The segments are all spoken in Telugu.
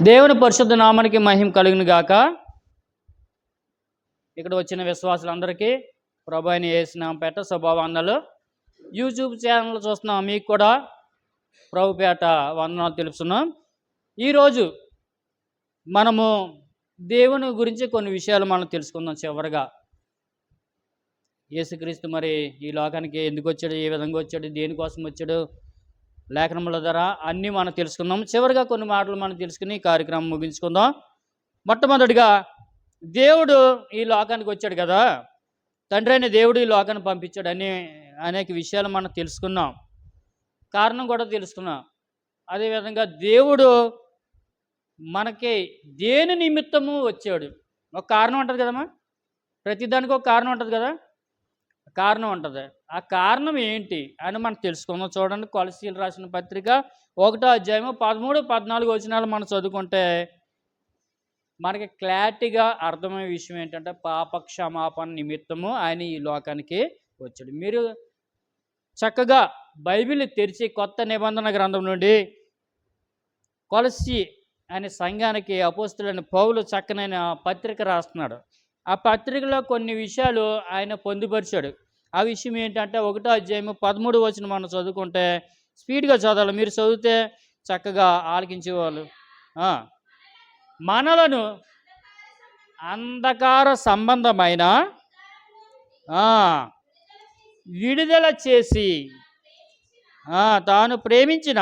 దేవుని పరిశుద్ధ నామానికి మహిమ కలుగును గాక. ఇక్కడ వచ్చిన విశ్వాసులందరికీ ప్రభు అయిన యేసు నామం పేట శుభవందనాలు. యూట్యూబ్ ఛానల్ చూస్తున్నాం, మీకు కూడా ప్రభు పేట వందనాలు తెలుపుతున్నాం. ఈరోజు మనము దేవుని గురించి కొన్ని విషయాలు మనం తెలుసుకుందాం. చివరిగా యేసుక్రీస్తు మరి ఈ లోకానికి ఎందుకు వచ్చాడు, ఏ విధంగా వచ్చాడు, దేనికోసం వచ్చాడు, లేఖనముల ద్వారా అన్నీ మనం తెలుసుకుందాం. చివరిగా కొన్ని మాటలు మనం తెలుసుకుని ఈ కార్యక్రమం ముగించుకుందాం. మొట్టమొదటిగా దేవుడు ఈ లోకానికి వచ్చాడు కదా, తండ్రి అయిన దేవుడు ఈ లోకాన్ని పంపించాడు అని అనేక విషయాలు మనం తెలుసుకున్నాం, కారణం కూడా తెలుసుకున్నాం. అదేవిధంగా దేవుడు మనకి దేని నిమిత్తము వచ్చాడు, ఒక కారణం ఉంటుంది కదమ్మా, ప్రతిదానికి ఒక కారణం ఉంటుంది కదా, కారణం ఉంటుంది. ఆ కారణం ఏంటి అని మనం తెలుసుకుందాం. చూడండి, కొలసీలు రాసిన పత్రిక 1వ అధ్యాయము 13, 14 వచనాలు మనం చదువుకుంటే మనకి క్లారిటీగా అర్థమయ్యే విషయం ఏంటంటే, పాప క్షమాపణ నిమిత్తము ఆయన ఈ లోకానికి వచ్చాడు. మీరు చక్కగా బైబిల్ తెరిచి కొత్త నిబంధన గ్రంథం నుండి కొలసీ అనే సంఘానికి అపోస్తులైన పౌలు చక్కనైన పత్రిక రాస్తున్నాడు. ఆ పత్రికలో కొన్ని విషయాలు ఆయన పొందుపరిచాడు. ఆ విషయం ఏంటంటే 1వ అధ్యాయము 13 వచనం మనం చదువుకుంటే, స్పీడ్గా చదవాలి, మీరు చదివితే చక్కగా ఆలకించేవాళ్ళు. మనలను అంధకార సంబంధమైన విడుదల చేసి తాను ప్రేమించిన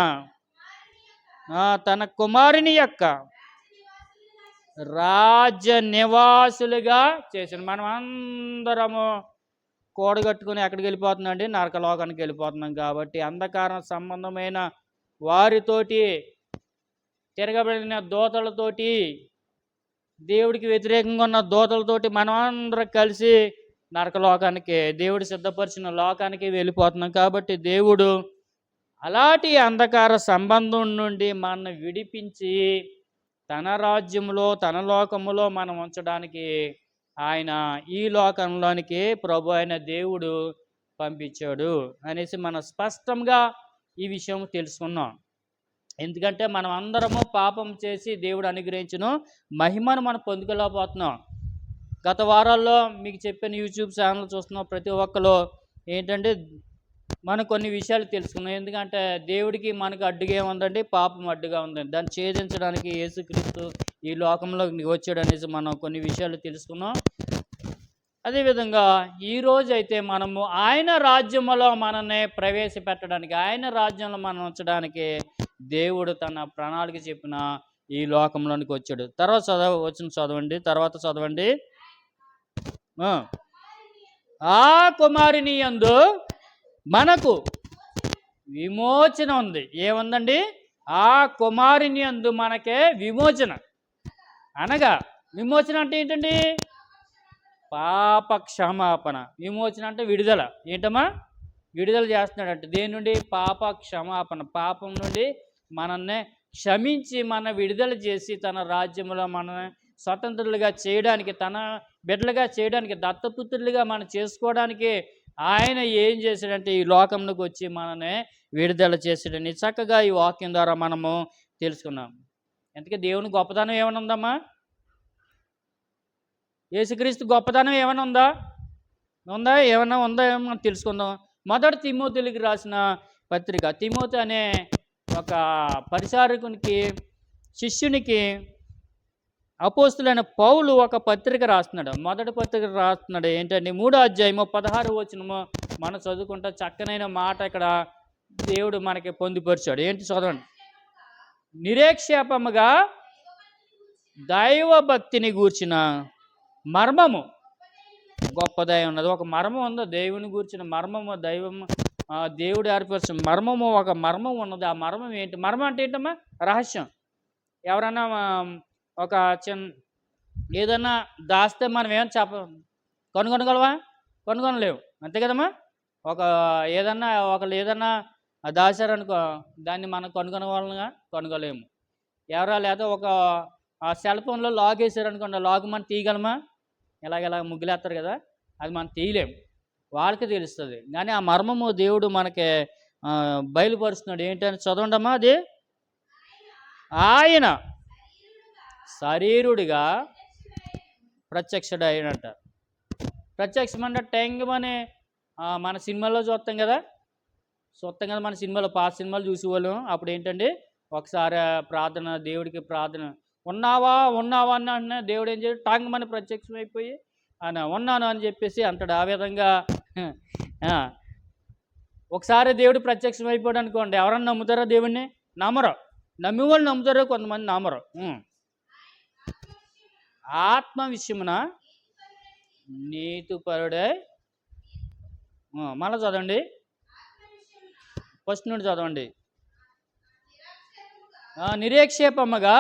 తన కుమారుని యొక్క రాజ్య నివాసులుగా చేసిన. మనం అందరము కూడగట్టుకుని ఎక్కడికి వెళ్ళిపోతున్నాండి, నరకలోకానికి వెళ్ళిపోతున్నాం. కాబట్టి అంధకార సంబంధమైన వారితోటి, తిరగబడిన దూతలతోటి, దేవుడికి వ్యతిరేకంగా ఉన్న దూతలతోటి మనం అందరం కలిసి నరకలోకానికి, దేవుడు సిద్ధపరిచిన లోకానికి వెళ్ళిపోతున్నాం. కాబట్టి దేవుడు అలాంటి అంధకార సంబంధం నుండి మనల్ని విడిపించి తన రాజ్యంలో, తన లోకములో మనం ఉంచడానికి ఆయన ఈ లోకంలోనికి ప్రభు అయిన దేవుడు పంపించాడు అనేసి మనం స్పష్టంగా ఈ విషయం తెలుసుకున్నాం. ఎందుకంటే మనం అందరము పాపం చేసి దేవుడు అనుగ్రహించిన మహిమను మనం పొందుకోలేకపోతున్నాం. గత వారాల్లో మీకు చెప్పిన యూట్యూబ్ ఛానల్ చూస్తున్నాం ప్రతి ఒక్కరు ఏంటంటే మనం కొన్ని విషయాలు తెలుసుకున్నాం. ఎందుకంటే దేవుడికి మనకు అడ్డుగా ఏముందండి, పాపం అడ్డుగా ఉందండి. దాన్ని ఛేదించడానికి యేసుక్రీస్తు ఈ లోకంలో వచ్చాడు అనేసి మనం కొన్ని విషయాలు తెలుసుకున్నాం. అదేవిధంగా ఈరోజు అయితే మనము ఆయన రాజ్యంలో మనల్ని ప్రవేశపెట్టడానికి, ఆయన రాజ్యంలో మనం ఉంచడానికి దేవుడు తన ప్రణాళిక చెప్పిన ఈ లోకంలోనికి వచ్చాడు. తర్వాత చదవండి. ఆ కుమారుని యందు మనకు విమోచన ఉంది. ఏముందండి? ఆ కుమారుని యందు మనకే విమోచన. అనగా విమోచన అంటే ఏంటండి? పాప క్షమాపణ. విమోచన అంటే విడుదల. ఏంటమ్మా? విడుదల చేస్తున్నాడంటే దేని నుండి? పాప క్షమాపణ. పాపం నుండి మనల్ని క్షమించి మన విడుదల చేసి తన రాజ్యంలో మనల్ని స్వతంత్రులుగా చేయడానికి, తన బిడ్డలుగా చేయడానికి, దత్తపుత్రులుగా మనం చేసుకోవడానికి ఆయన ఏం చేశాడంటే ఈ లోకంలోకి వచ్చి మనల్ని విడుదల చేసాడని చక్కగా ఈ వాక్యం ద్వారా మనము తెలుసుకున్నాం. ఎందుకంటే దేవుని గొప్పతనం ఏమైనా ఉందమ్మా? యేసుక్రీస్తు గొప్పతనం ఏమైనా ఉందా? ఏమైనా ఉందా మనం తెలుసుకుందాం. మొదటి తిమోతికి రాసిన పత్రిక. తిమోతి అనే ఒక పరిచారకునికి, శిష్యునికి అపోస్తులైన పౌలు ఒక పత్రిక రాస్తున్నాడు. మొదటి పత్రిక రాస్తున్నాడు. ఏంటంటే 3వ అధ్యాయము 16 వచనము మనం చదువుకుంటే చక్కనైన మాట ఇక్కడ దేవుడు మనకి పొందుపరిచాడు. ఏంటి చదవండి. నిరేక్షేపముగా దైవ భక్తిని గూర్చిన మర్మము గొప్పదై ఉన్నది. ఒక మర్మం ఉంది, దేవుని గూర్చిన మర్మము, దేవుడు ఏర్పరిచిన మర్మము, ఒక మర్మం ఉన్నది. ఆ మర్మం ఏంటి? మర్మం అంటే ఏంటమ్మా? రహస్యం. ఎవరన్నా ఒక ఏదన్నా దాస్తే మనం ఏమైనా కనుగొనగలవా? కనుగొనలేవు, అంతే కదమ్మా. ఒకళ్ళు ఏదన్నా దాచారనుకో, దాన్ని మనం కనుగొనగలగా? కనుగొలేము. లేదా ఒక సెల్ ఫోన్లో లాక్ వేసారనుకోండి, లాక్ మనం తీయగలమా? ఎలాగ ముగ్గులేస్తారు కదా, అది మనం తీయలేము, వాళ్ళకి తెలుస్తుంది. కానీ ఆ మర్మము దేవుడు మనకి బయలుపరుస్తున్నాడు. ఏంటని చదవండమ్మా. అది ఆయన శరీరుడిగా ప్రత్యక్షుడైనట. ప్రత్యక్షం అంటే టెంగమని మన సినిమాల్లో చూస్తాం కదా మన సినిమాలో పాత సినిమాలు చూసేవాళ్ళం. అప్పుడు ఏంటండి ఒకసారి ప్రార్థన, దేవుడికి ప్రార్థన, ఉన్నావా అన్న వెంటనే దేవుడు ఏం చేయాలి, టాంగమని ప్రత్యక్షం అయిపోయి ఉన్నాను అని చెప్పేసి అంటాడు. ఆ విధంగా ఒకసారి దేవుడు ప్రత్యక్షం అయిపోయాడు అనుకోండి, ఎవరన్నా నమ్ముతారా దేవుడిని? నమ్మరు. నమ్మేవాళ్ళు నమ్ముతారో, కొంతమంది నమ్మరు. ఆత్మ విషయమున నీతిపరుడై, మళ్ళీ చదవండి, ఫస్ట్ నుండి చదవండి. నిరీక్షేపముగా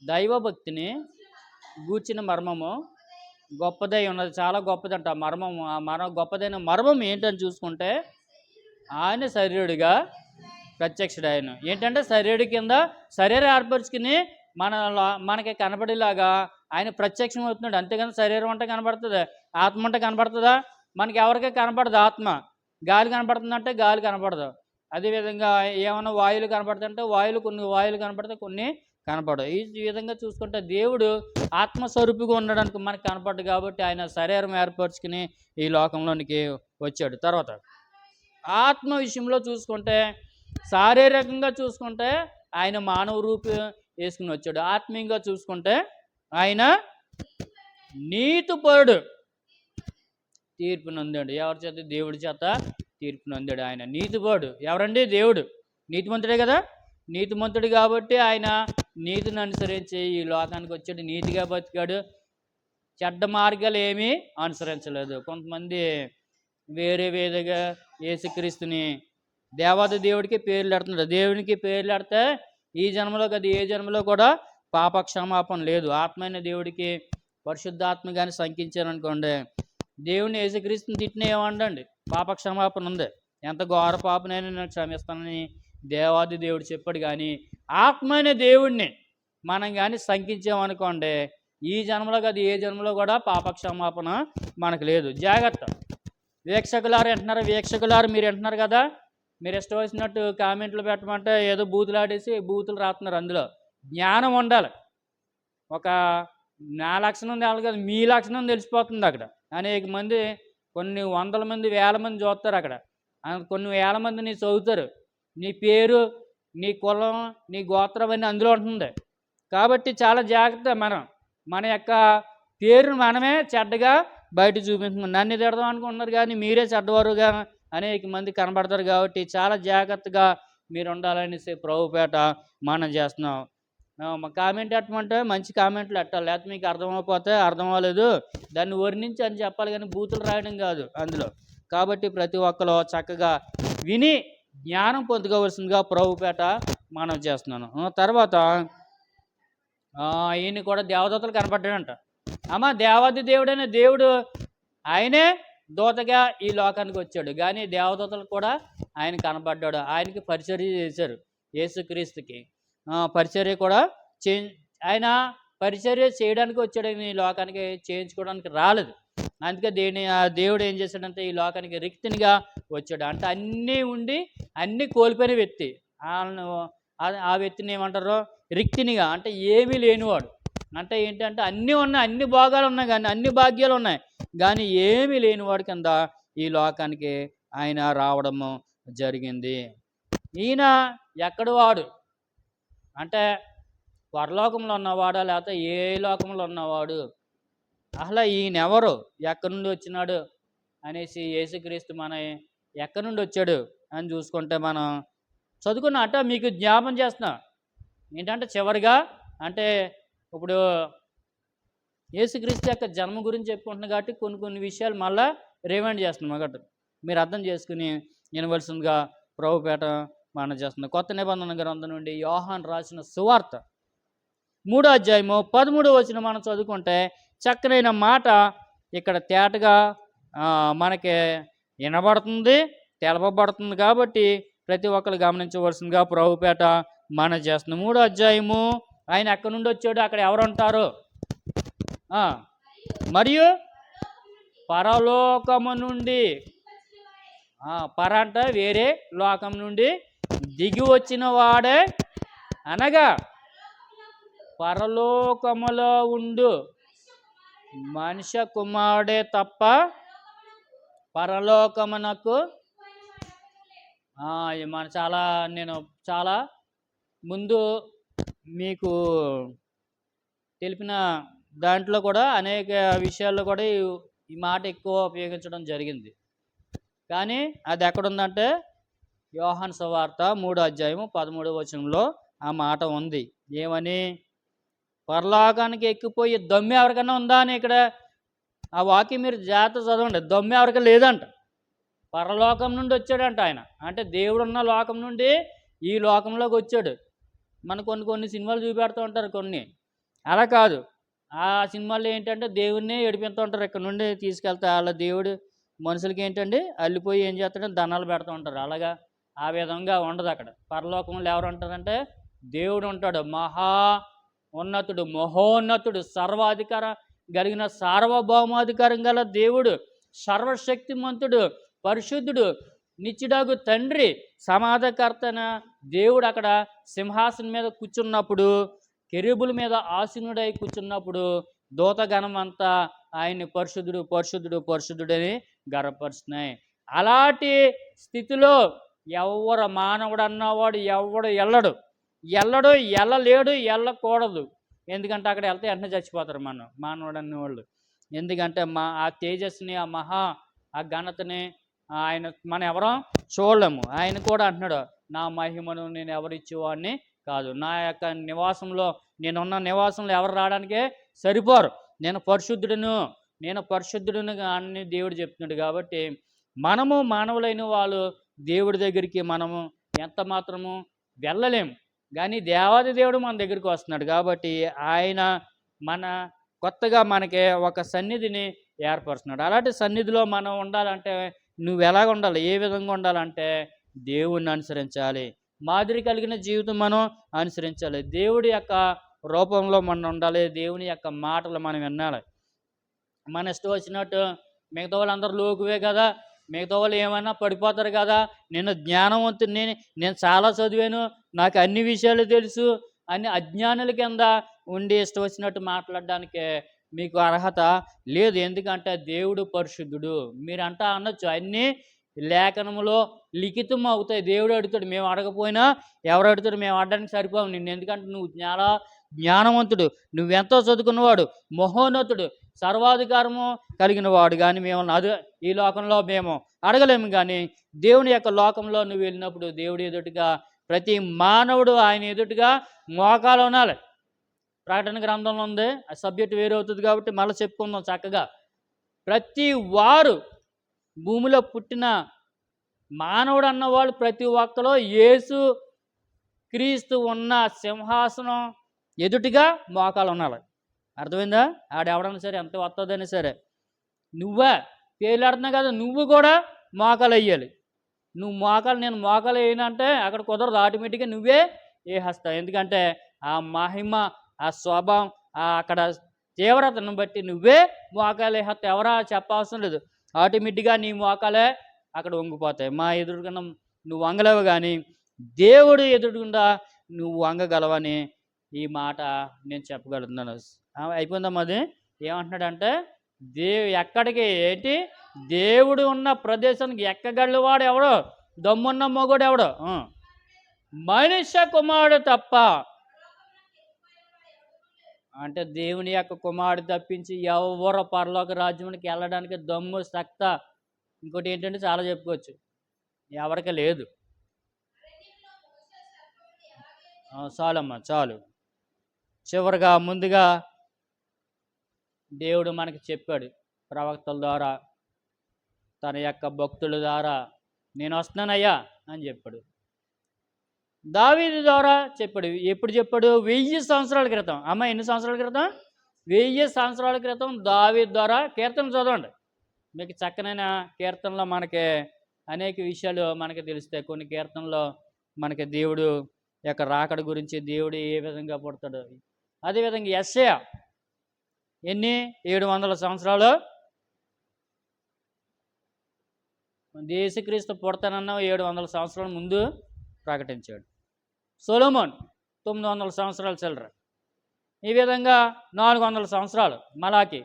దైవభక్తిని గూర్చిన మర్మము గొప్పదై ఉన్నది. చాలా గొప్పదంట మర్మము. ఆ గొప్పదైన మర్మం ఏంటని చూసుకుంటే, ఆయన శరీరుడిగా ప్రత్యక్షుడాయన. ఏంటంటే శరీరుడి కింద శరీరం ఏర్పరుచుకుని మనకి కనపడేలాగా ఆయన ప్రత్యక్షం అవుతున్నాడు. అంతేగాని శరీరం అంటే కనపడుతుంది, ఆత్మ అంటే కనపడుతుందా? మనకి ఎవరికీ కనపడదు ఆత్మ. గాలి కనపడుతుందంటే గాలి కనపడదు. అదేవిధంగా ఏమైనా వాయువులు కనపడుతుంటే కొన్ని వాయువులు కనపడితే కొన్ని కనపడవు. ఈ విధంగా చూసుకుంటే దేవుడు ఆత్మస్వరూపిగా ఉండడానికి మనకు కనపడ్డు కాబట్టి ఆయన శరీరం ఏర్పరచుకుని ఈ లోకంలోనికి వచ్చాడు. తర్వాత ఆత్మ విషయంలో చూసుకుంటే, శారీరకంగా చూసుకుంటే ఆయన మానవ రూపం వేసుకుని వచ్చాడు. ఆత్మీయంగా చూసుకుంటే ఆయన నీతిపరుడు, తీర్పు నొందాడు. ఎవరి చేత? దేవుడి చేత తీర్పు నొందాడు. ఆయన నీతిపరుడు. ఎవరండి? దేవుడు. నీతిమంతుడే కదా. నీతిమంతుడు కాబట్టి ఆయన నీతిని అనుసరించి ఈ లోకానికి వచ్చాడు. నీతిగా బతికాడు. చెడ్డ మార్గాలు ఏమీ అనుసరించలేదు. కొంతమంది వేరే వేరేగా యేసుక్రీస్తుని దేవాది దేవుడికి పేర్లు పెడుతున్నారు. దేవునికి పేర్లు పెడితే ఈ జన్మలో కదా ఏ జన్మలో కూడా పాపక్షమాపణ లేదు. ఆత్మైన దేవుడికి పరిశుద్ధాత్మ కానీ శంకించారనుకోండి, దేవుని యేసుక్రీస్తుని తిట్టిన ఏమండండి, పాపక్షమాపణ ఉంది. ఎంత ఘోర పాపనైనా నేను క్షమిస్తానని దేవాది దేవుడు చెప్పాడు. కానీ ఆత్మైన దేవుడిని మనం కానీ శంకించామనుకోండి, ఈ జన్మలో కదా ఏ జన్మలో కూడా పాపక్షమాపణ మనకు లేదు. జాగ్రత్త. వీక్షకులారు వీక్షకులారు మీరు వింటున్నారు కదా, మీరు ఇష్టం వచ్చినట్టు కామెంట్లు పెట్టమంటే ఏదో బూతులు ఆడేసి బూతులు రాస్తున్నారు. అందులో జ్ఞానం ఉండాలి. ఒక నా లక్షణం తెలు కదా, మీ లక్షణం తెలిసిపోతుంది అక్కడ. అనేక మంది, కొన్ని వందల మంది, వేల మంది చూస్తారు అక్కడ. కొన్ని వేల మందిని చదువుతారు. నీ పేరు, నీ కులం, నీ గోత్రం అన్నీ అందులో ఉంటుంది. కాబట్టి చాలా జాగ్రత్త. మన యొక్క పేరును మనమే చెడ్డగా బయట చూపించుకున్నాం. నన్ను తిడదాం అనుకుంటున్నారు కానీ మీరే చెడ్డవారుగా అనేక మంది కనబడతారు. కాబట్టి చాలా జాగ్రత్తగా మీరు ఉండాలని ప్రభుపేట మనం చేస్తున్నాం. కామెంట్ పెట్టమంటే మంచి కామెంట్లు పెట్టాలి. లేకపోతే మీకు అర్థమైపోతే అర్థం అవ్వలేదు దాన్ని వర్ణించి అని చెప్పాలి, కానీ బూతులు రాయడం కాదు అందులో. కాబట్టి ప్రతి ఒక్కరు చక్కగా విని జ్ఞానం పొందుకోవలసిందిగా ప్రభుపేట మనం చేస్తున్నాను. తర్వాత ఈయన కూడా దేవదూతలు కనపడ్డాడంట. దేవాది దేవుడైన దేవుడు ఆయనే దూతగా ఈ లోకానికి వచ్చాడు. కానీ దేవదూతలు కూడా ఆయన కనపడ్డాడు. ఆయనకి పరిచర్య చేశారు. యేసుక్రీస్తుకి పరిచర్య కూడా ఆయన పరిచర్య చేయడానికి వచ్చాడు. ఈ లోకానికి చేయించుకోవడానికి రాలేదు. అందుకే దేవుడు ఏం చేశాడంటే ఈ లోకానికి రిక్తినిగా వచ్చాడు. అంటే అన్నీ ఉండి అన్నీ కోల్పోయిన వ్యక్తి. ఆ వ్యక్తిని ఏమంటారు? రిక్తినిగా, అంటే ఏమీ లేనివాడు. అంటే ఏంటంటే అన్నీ ఉన్నాయి, అన్ని భాగాలు ఉన్నాయి, కానీ అన్ని భాగ్యాలు ఉన్నాయి, కానీ ఏమీ లేనివాడి కింద ఈ లోకానికి ఆయన రావడము జరిగింది. ఈయన ఎక్కడి వాడు అంటే పరలోకంలో ఉన్నవాడా లేకపోతే ఏ లోకంలో ఉన్నవాడు? అసలు ఈయన ఎవరు, ఎక్కడి నుండి వచ్చినాడు అనేసి యేసుక్రీస్తు మన ఎక్కడి నుండి వచ్చాడు అని చూసుకుంటే మనం చదువుకున్న అంటే మీకు జ్ఞాపం చేస్తున్నా. ఏంటంటే చివరిగా అంటే ఇప్పుడు యేసుక్రీస్తు యొక్క జన్మ గురించి చెప్పుకుంటున్నాం కాబట్టి కొన్ని విషయాలు మళ్ళీ రిమైండ్ చేస్తున్నాం. అన్నమాట మీరు అర్థం చేసుకుని వినవలసిందిగా ప్రభుపేట మనం చేస్తున్నాం. కొత్త నిబంధన గ్రంథం నుండి యోహాను రాసిన సువార్త 3వ అధ్యాయము 13వ వచనం మనం చదువుకుంటే చక్కనైన మాట ఇక్కడ తేటగా మనకి వినబడుతుంది, తెలపబడుతుంది. కాబట్టి ప్రతి ఒక్కరు గమనించవలసిందిగా ప్రభుపేట మనం చేస్తున్నాం. 3వ అధ్యాయము ఆయన ఎక్కడి నుండి వచ్చాడు, అక్కడ ఎవరు ఉంటారు? మరియు పరలోకము నుండి, పర అంటే వేరే లోకం నుండి దిగి వచ్చిన వాడే, అనగా పరలోకములో ఉండు మనుష్య కుమారుడే తప్ప పరలోకమునకు నేను చాలా ముందు మీకు తెలిపిన దాంట్లో కూడా అనేక విషయాల్లో కూడా ఈ మాట ఎక్కువ ఉపయోగించడం జరిగింది. కానీ అది ఎక్కడుందంటే యోహాను సువార్త 3:13 ఆ మాట ఉంది. ఏమని? పరలోకానికి ఎక్కిపోయి దమ్ము ఎవరికైనా ఉందా అని ఇక్కడ ఆ వాక్యం మీరు జాగ్రత్త చదవండి. దమ్ము ఎవరికి లేదంట. పరలోకం నుండి వచ్చాడంట ఆయన. అంటే దేవుడు ఉన్న లోకం నుండి ఈ లోకంలోకి వచ్చాడు. మన కొన్ని సినిమాలు చూపెడుతూ ఉంటారు కొన్ని. అలా కాదు. ఆ సినిమాల్లో ఏంటంటే దేవుడిని ఏడిపిస్తూ ఉంటారు. ఇక్కడ నుండి తీసుకెళ్తే వాళ్ళ దేవుడు మనుషులకి ఏంటండి అల్లిపోయి ఏం చేస్తాడంటే దండాలు పెడుతూ ఉంటారు. అలాగా ఆ విధంగా ఉండదు అక్కడ. పరలోకంలో ఎవరు ఉంటారంటే దేవుడు ఉంటాడు. ఉన్నతుడు, మహోన్నతుడు, సర్వాధికారం కలిగిన సార్వభౌమాధికారం గల దేవుడు, సర్వశక్తిమంతుడు, పరిశుద్ధుడు, నిత్యుడగు తండ్రి, సమాధానకర్తన దేవుడు అక్కడ సింహాసనం మీద కూర్చున్నప్పుడు, కెరూబుల మీద ఆసీనుడై కూర్చున్నప్పుడు దూతగణం అంతా ఆయన్ని పరిశుద్ధుడు పరిశుద్ధుడు పరిశుద్ధుడని గర్వపరుస్తున్నాయి. అలాంటి స్థితిలో ఎవరు మానవుడు అన్నవాడు ఎవడు వెళ్ళలేడు, వెళ్ళకూడదు. ఎందుకంటే అక్కడ వెళ్తే వెంటనే చచ్చిపోతారు మానవుడు అన్నవాళ్ళు. ఎందుకంటే ఆ తేజస్సుని, ఆ ఘనతని మనం ఎవరో చూడలేము. ఆయన కూడా అంటున్నాడు, నా మహిమను నేను ఎవరిచ్చేవాడిని కాదు. నా యొక్క నేనున్న నివాసంలో ఎవరు రావడానికే సరిపోరు. నేను పరిశుద్ధుడును అని దేవుడు చెప్తున్నాడు. కాబట్టి మనము మానవులైన వాళ్ళు దేవుడి దగ్గరికి మనము ఎంత మాత్రము వెళ్ళలేము. కానీ దేవాది దేవుడు మన దగ్గరికి వస్తున్నాడు. కాబట్టి ఆయన కొత్తగా మనకి ఒక సన్నిధిని ఏర్పరుస్తున్నాడు. అలాంటి సన్నిధిలో మనం ఉండాలంటే నువ్వు ఎలాగ ఉండాలి? ఏ విధంగా ఉండాలంటే దేవుణ్ణి అనుసరించాలి. మాదిరి కలిగిన జీవితం మనం అనుసరించాలి. దేవుడి యొక్క రూపంలో మనం ఉండాలి. దేవుని యొక్క మాటలు మనం వినాలి. మన ఇష్టం వచ్చినట్టు మిగతా వాళ్ళందరూ లోకువే కదా, మిగతా వాళ్ళు ఏమైనా పడిపోతారు కదా, నేను జ్ఞానవంతుని, నేను చాలా చదివాను, నాకు అన్ని విషయాలు తెలుసు అని అజ్ఞానుల కింద ఉండి ఇష్టం వచ్చినట్టు మాట్లాడడానికి మీకు అర్హత లేదు. ఎందుకంటే దేవుడు పరిశుద్ధుడు. మీరంటా అనొచ్చు, అన్నీ లేఖనములో లిఖితం అవుతాయి. దేవుడు అడుగుతాడు, మేము అడగపోయినా ఎవరు అడుగుతాడు, మేము అడడానికి సరిపోవు నిన్ను. ఎందుకంటే నువ్వు జ్ఞానవంతుడు, నువ్వెంతో చదువుకున్నవాడు, మహోన్నతుడు, సర్వాధికారము కలిగిన వాడు. కానీ మేము ఈ లోకంలో మేము అడగలేము. కానీ దేవుని యొక్క లోకంలో నువ్వు వెళ్ళినప్పుడు దేవుడి ఎదుటిగా ప్రతి మానవుడు ఆయన ఎదుటిగా మోకాలు ఉనాలి. ప్రకటన గ్రంథంలో ఉంది. ఆ సబ్జెక్ట్ వేరే అవుతుంది కాబట్టి మళ్ళీ చెప్పుకుందాం చక్కగా. ప్రతి వారు భూమిలో పుట్టిన మానవుడు అన్నవాళ్ళు ప్రతి ఒక్కరు యేసు క్రీస్తు ఉన్న సింహాసనం ఎదుటిగా మోకాలు ఉండాలి. అర్థమైందా? ఆడెవడన్నా సరే, ఎంత వస్తుందని సరే, నువ్వే పేర్లాడుతున్నావు కదా, నువ్వు కూడా మోకాలు వేయాలి. నేను మోకాలు వేయనంటే అక్కడ కుదరదు. ఆటోమేటిక్గా నువ్వే వేసేస్తావు. ఎందుకంటే ఆ మహిమ, ఆ స్వభావం, అక్కడ తీవ్రతను బట్టి నువ్వే మోకాలు వేసేస్తావు. ఎవరా చెప్పవసరం లేదు. ఆటోమేటిక్గా నీ మోకాలే అక్కడ వంగిపోతాయి. మా ఎదురుకుండా నువ్వు వంగలేవు, కానీ దేవుడు ఎదురుగుండా నువ్వు వంగగలవని ఈ మాట నేను చెప్పగలుగుతున్నాను. అయిపోయిందమ్మా అది. ఏమంటున్నాడంటే ఎక్కడికి ఏంటి దేవుడు ఉన్న ప్రదేశానికి ఎక్కగలవాడు ఎవడో, దమ్మున్న మొగుడు ఎవడో, మనుష్య కుమారుడు తప్ప. అంటే దేవుని యొక్క కుమారుడు తప్పించి ఎవరు పరలోక రాజ్యానికి వెళ్ళడానికి దమ్ము, సక్త, ఇంకోటి ఏంటంటే చాలా చెప్పుకోవచ్చు, ఎవరికి లేదు. చాలమ్మా, చాలు. చివరిగా ముందుగా దేవుడు మనకి చెప్పాడు ప్రవక్తల ద్వారా, తన యొక్క భక్తుల ద్వారా, నేను వస్తున్నానయ్యా అని చెప్పాడు. దావీదు ద్వారా చెప్పాడు. ఎప్పుడు చెప్పాడు? 1000 సంవత్సరాల క్రితం. అమ్మ, ఎన్ని సంవత్సరాల క్రితం? 1000 సంవత్సరాల క్రితం దావీదు ద్వారా. కీర్తనలు చదవండి, మీకు చక్కనైన కీర్తనలో మనకి అనేక విషయాలు మనకి తెలుస్తాయి. కొన్ని కీర్తనలో మనకి దేవుడు యొక్క రాకడ గురించి, దేవుడు ఏ విధంగా పుడతాడు. అదేవిధంగా యెషయా ఎన్ని 700 సంవత్సరాలు యేసుక్రీస్తు పుడతానన్న 700 సంవత్సరాల ముందు ప్రకటించాడు. సొలొమోన్ 900 సంవత్సరాలు చిల్లర. ఈ విధంగా 400 సంవత్సరాలు మలాకి,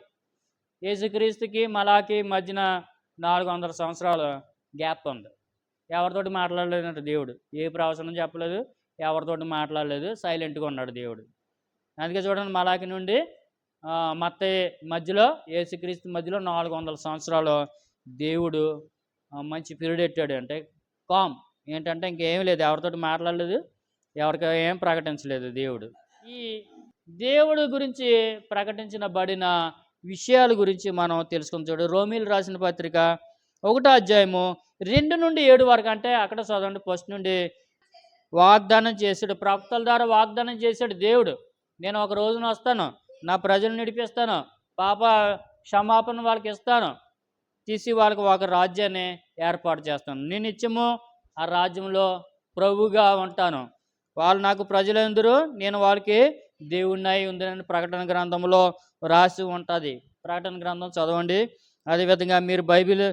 యేసుక్రీస్తుకి మలాకి మధ్యన 400 సంవత్సరాలు గ్యాప్ ఉంది. ఎవరితోటి మాట్లాడలేదంట దేవుడు. ఏ ప్రవచనం చెప్పలేదు, ఎవరితోటి మాట్లాడలేదు, సైలెంట్గా ఉన్నాడు దేవుడు. అందుకే చూడండి, మలాకి నుండి మత్తయి మధ్యలో, యేసుక్రీస్తు మధ్యలో 400 సంవత్సరాలు దేవుడు మంచి పీరియడ్ పెట్టాడు. అంటే కామ్ ఏంటంటే ఇంకేం లేదు, ఎవరితోటి మాట్లాడలేదు, ఎవరికి ఏం ప్రకటించలేదు దేవుడు. ఈ దేవుడు గురించి ప్రకటించబడిన విషయాల గురించి మనం తెలుసుకుని చూడు. రోమీలు రాసిన పత్రిక 1వ అధ్యాయము 2 నుండి 7 వరకు. అంటే అక్కడ చదవండి, ఫస్ట్ నుండి. వాగ్దానం చేశాడు, ప్రవక్తల ద్వారా వాగ్దానం చేశాడు దేవుడు. నేను ఒక రోజున వస్తాను, నా ప్రజలు నడిపిస్తాను, పాప క్షమాపణ వాళ్ళకి ఇస్తాను, తీసి వాళ్ళకి ఒక రాజ్యాన్ని ఏర్పాటు చేస్తాను, నేను నిత్యము ఆ రాజ్యంలో ప్రభువుగా ఉంటాను, వాళ్ళు నాకు ప్రజలందరూ, నేను వాళ్ళకి దేవుడినై ఉందని ప్రకటన గ్రంథంలో రాసి ఉంటుంది. ప్రకటన గ్రంథం చదవండి. అదేవిధంగా మీరు బైబిల్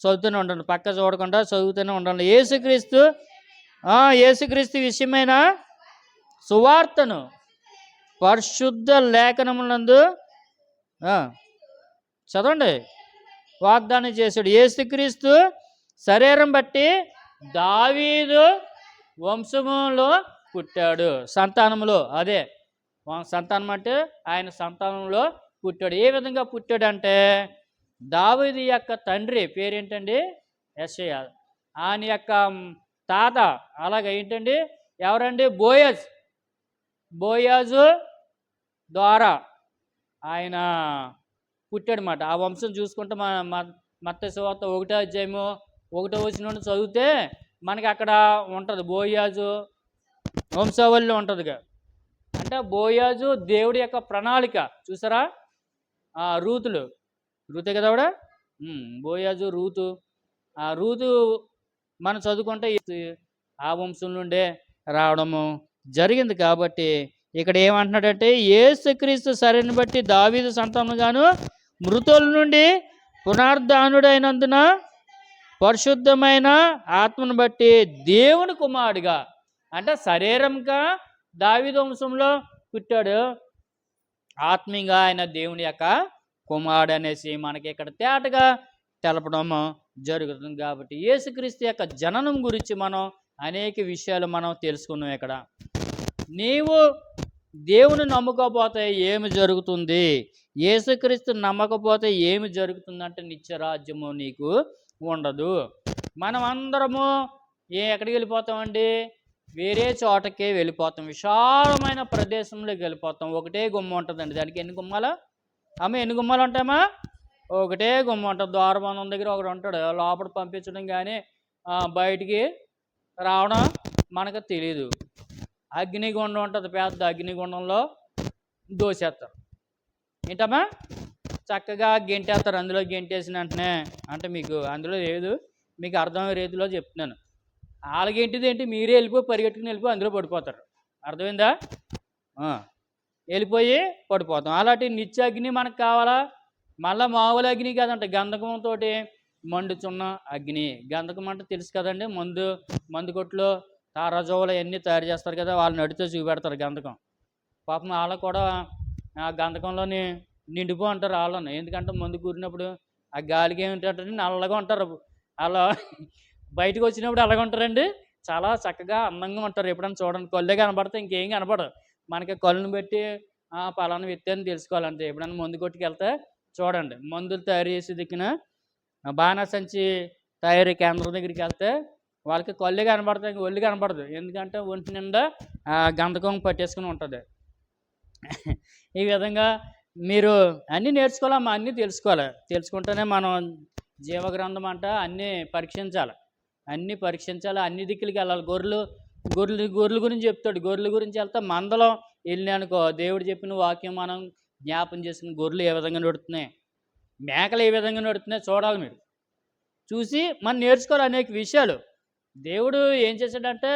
చదువుతూనే ఉండండి, పక్క చూడకుండా చదువుతూనే ఉండండి. యేసుక్రీస్తు విషయమైన సువార్తను పరిశుద్ధ లేఖనములందు చదవండి వాగ్దానం చేశాడు. యేసుక్రీస్తు శరీరం బట్టి దావీదు వంశములో పుట్టాడు, సంతానములో. అదే సంతానం అంటే ఆయన సంతానంలో పుట్టాడు. ఏ విధంగా పుట్టాడంటే, దావీదు యొక్క తండ్రి పేరేంటండి? యెషయా. ఆయన యొక్క తాత అలాగే ఏంటండి, ఎవరండి? బోయాజు ద్వారా ఆయన పుట్టాడనమాట. ఆ వంశం చూసుకుంటే మత్తయి సువార్త 1వ అధ్యాయము 1వ వచనం నుండి చదివితే మనకి అక్కడ ఉంటుంది, బోయాజు వంశావళిలో ఉంటుంది. అంటే బోయాజు దేవుడి యొక్క ప్రణాళిక చూసారా. రూతే కదా ఆవిడ, బోయాజు రూతు. ఆ రూతు మనం చదువుకుంటే ఆ వంశం నుండే రావడము జరిగింది. కాబట్టి ఇక్కడ ఏమంటున్నాడంటే, యేసుక్రీస్తు శరీరాన్ని బట్టి దావీదు సంతానంగాను, మృతుల నుండి పునరుద్ధానుడైనందున పరిశుద్ధమైన ఆత్మను బట్టి దేవుని కుమారుడిగా. అంటే శరీరంగా దావీదు వంశంలో పుట్టాడు, ఆత్మీయంగా ఆయన దేవుని యొక్క కుమారుడు అనేసి మనకి ఇక్కడ తేటగా తెలపడం జరుగుతుంది. కాబట్టి యేసుక్రీస్తు యొక్క జననం గురించి మనం అనేక విషయాలు మనం తెలుసుకున్నాం. ఇక్కడ నీవు దేవుని నమ్మకపోతే ఏమి జరుగుతుంది, యేసుక్రీస్తు నమ్మకపోతే ఏమి జరుగుతుందంటే నిత్యరాజ్యము నీకు ఉండదు. మనం అందరము ఎక్కడికి వెళ్ళిపోతామండి? వేరే చోటకే వెళ్ళిపోతాం, విశాలమైన ప్రదేశంలోకి వెళ్ళిపోతాం. ఒకటే గుమ్మ ఉంటుందండి, దానికి ఎన్ని గుమ్మాలు ఎన్ని గుమ్మాలు ఉంటాయమ్మా? ఒకటే గుమ్మ ఉంటుంది. ద్వారబంధం దగ్గర ఒకడు ఉంటాడు, లోపల పంపించడం కానీ బయటికి రావడం మనకు తెలియదు. అగ్నిగుండం ఉంటుంది, పెద్ద అగ్నిగుండంలో దోసేస్తారు. ఏంటమ్మా? చక్కగా గెంటేస్తారు. అందులో గెంటేసిన వెంటనే, అంటే మీకు అందులో లేదు, మీకు అర్థమయ్యే రీతిలో చెప్తున్నాను. వాళ్ళకేంటిది ఏంటి, మీరే పరిగెట్టుకుని వెళ్ళిపోయి అందులో పడిపోతారు. అర్థమైందా? వెళ్ళిపోయి పడిపోతాం. అలాంటి నిత్య అగ్ని మనకు కావాలా? మళ్ళీ మామూలు అగ్ని కాదంట, గంధకంతో మండుచున్న అగ్ని. గంధకం అంటే తెలుసు కదండి, మందు కొట్లో తారాజోవులు అన్నీ తయారు చేస్తారు కదా, వాళ్ళని అడిగితే చూపెడతారు గంధకం. పాపం వాళ్ళకు కూడా ఆ గంధకంలోని నిండిపో అంటారు వాళ్ళని. ఎందుకంటే మందు కూరినప్పుడు ఆ గాలికి ఏమిటంటే నల్లగా ఉంటారు. అలా బయటకు వచ్చినప్పుడు అలాగ ఉంటారండి, చాలా చక్కగా అందంగా ఉంటారు. ఎప్పుడైనా చూడండి, కళ్ళే కనపడితే ఇంకేం కనపడదు మనకి. కళ్ళను బట్టి పలానా వ్యక్తి అని తెలుసుకోవాలంటే, ఎప్పుడైనా మందు కొట్టుకు వెళ్తే చూడండి, మందులు తయారు చేసి దిక్కున బాణసంచి తయారీ కేంద్రం దగ్గరికి వెళ్తే వాళ్ళకి కళ్ళే కనపడతాయి, ఒళ్ళు కనపడదు. ఎందుకంటే ఒంటి నిండా గంధకం పట్టేసుకుని ఉంటుంది. ఈ విధంగా మీరు అన్నీ నేర్చుకోవాలమ్మా, అన్నీ తెలుసుకోవాలి. తెలుసుకుంటేనే మనం జీవగ్రంథం అంట అన్నీ పరీక్షించాలి, అన్ని దిక్కులకి వెళ్ళాలి. గొర్రెల గురించి చెప్తాడు, గొర్రెల గురించి వెళ్తే మందలో వెళ్ళినానుకో, దేవుడు చెప్పిన వాక్యం మనం జ్ఞాపం చేసుకుని గొర్రెలు ఏ విధంగా నడుతున్నాయి, మేకలు ఏ విధంగా నడుతున్నాయి చూడాలి. మీరు చూసి మనం నేర్చుకోవాలి అనేక విషయాలు. దేవుడు ఏం చేశాడంటే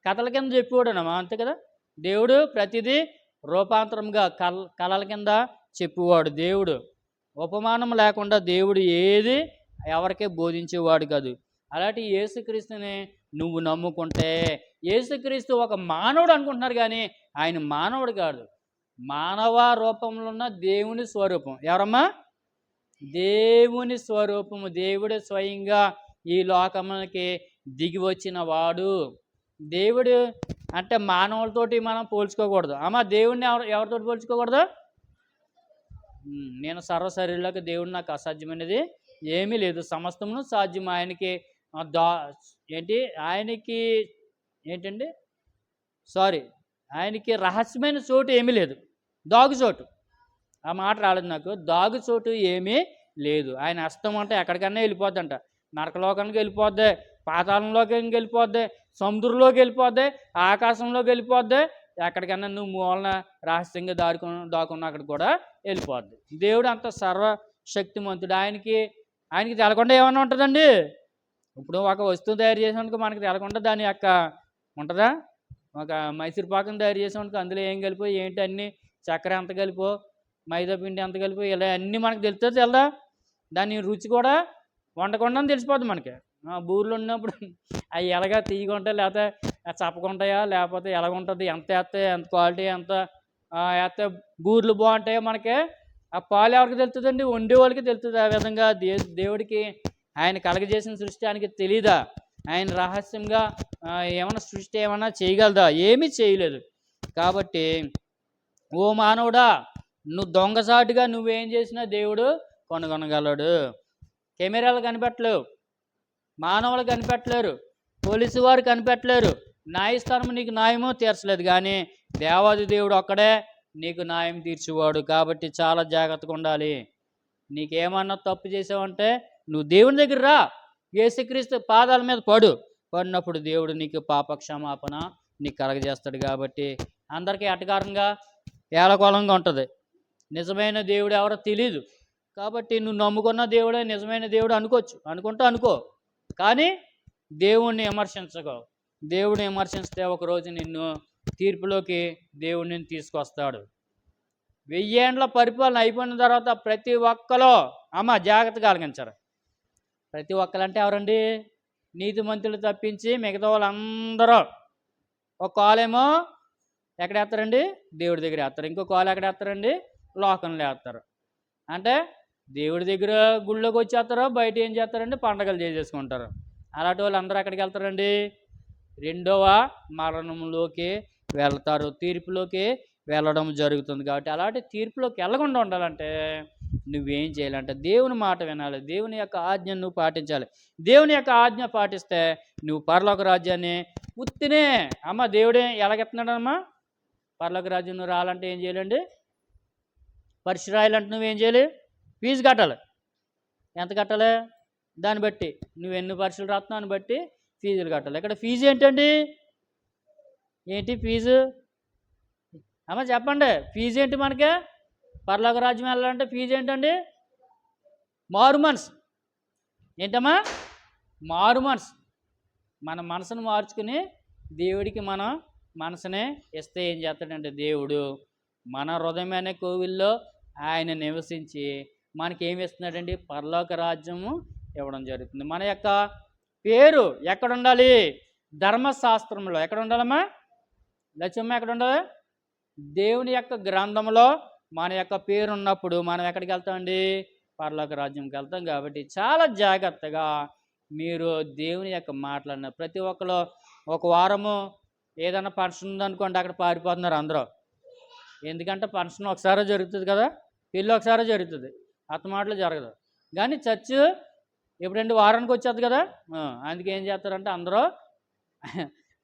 కథల కింద చెప్పేవాడునమ్మా, అంతే కదా. దేవుడు ప్రతిదీ రూపాంతరంగా కళల కింద చెప్పేవాడు. దేవుడు ఉపమానం లేకుండా దేవుడు ఏది ఎవరికే బోధించేవాడు కాదు. అలాంటి యేసుక్రీస్తుని నువ్వు నమ్ముకుంటే, యేసుక్రీస్తు ఒక మానవుడు అనుకుంటున్నారు కానీ ఆయన మానవుడు కాదు. మానవ రూపంలో ఉన్న దేవుని స్వరూపం. ఎవరమ్మా? దేవుని స్వరూపము. దేవుడు స్వయంగా ఈ లోకములకి దిగి వచ్చిన వాడు. దేవుడు అంటే మానవులతోటి మనం పోల్చుకోకూడదు. అమ్మ దేవుడిని ఎవరితోటి పోల్చుకోకూడదు? నేను సర్వశరీరులకు దేవుడు నాకు అసాధ్యమైనది ఏమీ లేదు, సమస్తమును సాధ్యం ఆయనకి. దా ఏంటి ఆయనకి ఏంటండి ఆయనకి రహస్యమైన చోటు ఏమీ లేదు, దాగుచోటు. ఆ మాట రాలేదు నాకు. దాగుచోటు ఏమీ లేదు. ఆయన హస్తం అంటే ఎక్కడికన్నా వెళ్ళిపోద్దంట. నరకలోకానికి వెళ్ళిపోద్ది, పాతాళంలోకి వెళ్ళిపోద్ది, సముద్రంలోకి వెళ్ళిపోద్ది, ఆకాశంలోకి వెళ్ళిపోద్ది, ఎక్కడికన్నా నువ్వు మూలన రహస్యంగా దాక్కున్న అక్కడ కూడా వెళ్ళిపోద్ది. దేవుడు అంత సర్వశక్తిమంతుడు. ఆయనకి తెలకుండా ఏమన్నా ఉంటుందండి? ఇప్పుడు ఒక వస్తువు తయారు చేసినందుకు మనకి తెలకుండా దాని యొక్క ఉంటుందా? ఒక మైసూర్ పాకం తయారు చేసినందుకు అందులో ఏం కలిపో ఏంటి అన్నీ చక్కెర ఎంత కలిపో మైదా పిండి ఎంత కలిపో ఇలా అన్నీ మనకు తెలుస్తుంది తెలదా? దాని రుచి కూడా వండకుండా తెలిసిపోద్ది మనకి. బూరెలు ఉన్నప్పుడు అవి ఎలాగా తీయకుంటాయి లేకపోతే చప్పకుంటాయా లేకపోతే ఎలాగుంటుంది, ఎంత వేస్తే ఎంత క్వాలిటీ ఎంత వేస్తే బూరెలు బాగుంటాయో మనకి ఆ పాలు ఎవరికి తెలుస్తుందండి? వండే వాళ్ళకి తెలుస్తుంది. ఆ విధంగా దేవుడికి ఆయన కలగజేసిన సృష్టి ఆయనకి తెలీదా? ఆయన రహస్యంగా ఏమన్నా సృష్టి ఏమన్నా చేయగలదా? ఏమీ చేయలేదు. కాబట్టి ఓ మానవుడా, నువ్వు దొంగసాటుగా నువ్వేం చేసినా దేవుడు కనుగొనగలడు. కెమెరాలు కనిపెట్టలేవు, మానవులు కనిపెట్టలేరు, పోలీసు వారు కనిపెట్టలేరు, న్యాయస్థానం నీకు న్యాయమో తీర్చలేదు. కానీ దేవాది దేవుడు ఒక్కడే నీకు న్యాయం తీర్చేవాడు. కాబట్టి చాలా జాగ్రత్తగా ఉండాలి. నీకేమన్నా తప్పు చేసావంటే నువ్వు దేవుని దగ్గర రా, యేసుక్రీస్తు పాదాల మీద పడినప్పుడు దేవుడు నీకు పాప క్షమాపణ నీకు కలగజేస్తాడు. కాబట్టి అందరికీ అటకారంగా ఏలకోలంగా ఉంటుంది. నిజమైన దేవుడు ఎవరో తెలీదు. కాబట్టి నువ్వు నమ్ముకున్న దేవుడే నిజమైన దేవుడు అనుకో. కానీ దేవుణ్ణి విమర్శించకో. దేవుడిని విమర్శిస్తే ఒకరోజు నిన్ను తీర్పులోకి దేవుడు నిన్ను తీసుకొస్తాడు. 1000 ఏండ్ల పరిపాలన అయిపోయిన తర్వాత ప్రతి ఒక్కలో జాగ్రత్తగా ఆలకించారు. ప్రతి ఒక్కరంటే ఎవరండి? నీతిమంతులు తప్పించి మిగతా వాళ్ళందరూ ఒక కాలేమో ఎక్కడ వేస్తారండి? దేవుడి దగ్గర వేస్తారు. ఇంకో కాలు ఎక్కడ వేస్తారండి? లోకంలో వేస్తారు. అంటే దేవుడి దగ్గర గుళ్ళోకి వచ్చేస్తారు, బయట ఏం చేస్తారండి? పండగలు చేసేసుకుంటారు. అలాంటి వాళ్ళు అందరూ ఎక్కడికి వెళ్తారండి? రెండవ మరణంలోకి వెళ్తారు, తీర్పులోకి వెళ్ళడం జరుగుతుంది. కాబట్టి అలాంటి తీర్పులోకి వెళ్ళకుండా ఉండాలంటే నువ్వేం చేయాలంటే దేవుని మాట వినాలి, దేవుని యొక్క ఆజ్ఞను నువ్వు పాటించాలి. దేవుని యొక్క ఆజ్ఞ పాటిస్తే నువ్వు పరలోక రాజ్యాన్ని ఉత్తినే దేవుడే ఎలాగెత్తున్నాడమ్మా? పరలోక రాజ్యం నువ్వు రావాలంటే ఏం చేయాలండి? పరీక్ష రాయాలంటే నువ్వేం చేయాలి? ఫీజు కట్టాలి. ఎంత కట్టాలి? దాన్ని బట్టి నువ్వు ఎన్ని పరీక్షలు రాస్తున్నావు దాన్ని బట్టి ఫీజులు కట్టాలి. ఇక్కడ ఫీజు ఏంటి ఫీజు? చెప్పండి, ఫీజు ఏంటి? మనకి పరలోక రాజ్యం వెళ్ళాలంటే ఫీజు ఏంటండి? మారు మనసు. ఏంటమ్మా? మారు మనసు. మన మనసును మార్చుకుని దేవుడికి మనం మనసునే ఇస్తే ఏం చేస్తాడంటే దేవుడు మన హృదయం అనే కోవిల్లో ఆయన నివసించి మనకేమి ఇస్తున్నాడండి? పరలోక రాజ్యము ఇవ్వడం జరుగుతుంది. మన యొక్క పేరు ఎక్కడ ఉండాలి? ధర్మశాస్త్రంలో. ఎక్కడ ఉండాలమ్మా? లక్ష్యమ్మ ఎక్కడ ఉండాలి? దేవుని యొక్క గ్రంథంలో మన యొక్క పేరు ఉన్నప్పుడు మనం ఎక్కడికి వెళ్తామండి? పరలోక రాజ్యంకి వెళ్తాం. కాబట్టి చాలా జాగ్రత్తగా మీరు దేవుని యొక్క మాట్లాడిన ప్రతి ఒక్కరు. ఒక వారము ఏదైనా ఫంక్షన్ ఉందనుకోండి, అక్కడ పారిపోతున్నారు అందరూ. ఎందుకంటే ఫంక్షన్ ఒకసారి జరుగుతుంది కదా, పెళ్ళి ఒకసారి జరుగుతుంది, మాటలు జరగదు. కానీ చర్చ్ ఎప్పుడండి? వారానికి వచ్చేది కదా. అందుకే ఏం చేస్తారంటే అందరూ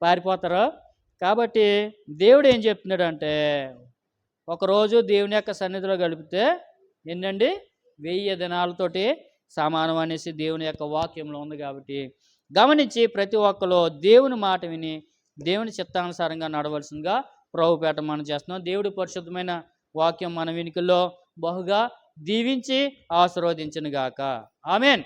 పారిపోతారు. కాబట్టి దేవుడు ఏం చెప్తున్నాడు అంటే ఒకరోజు దేవుని యొక్క సన్నిధిలో గడిపితే ఏంటండి? 1000 దినాలతోటి సమానం అనేసి దేవుని యొక్క వాక్యంలో ఉంది. కాబట్టి గమనించి ప్రతి ఒక్కరు దేవుని మాట విని దేవుని చిత్తానుసారంగా నడవలసిందిగా ప్రభుపేట మనం చేస్తున్నాం. దేవుడి పరిశుద్ధమైన వాక్యం మన వెనుకల్లో బహుగా దీవించి ఆశీర్వదించును గాక. ఆమేన్.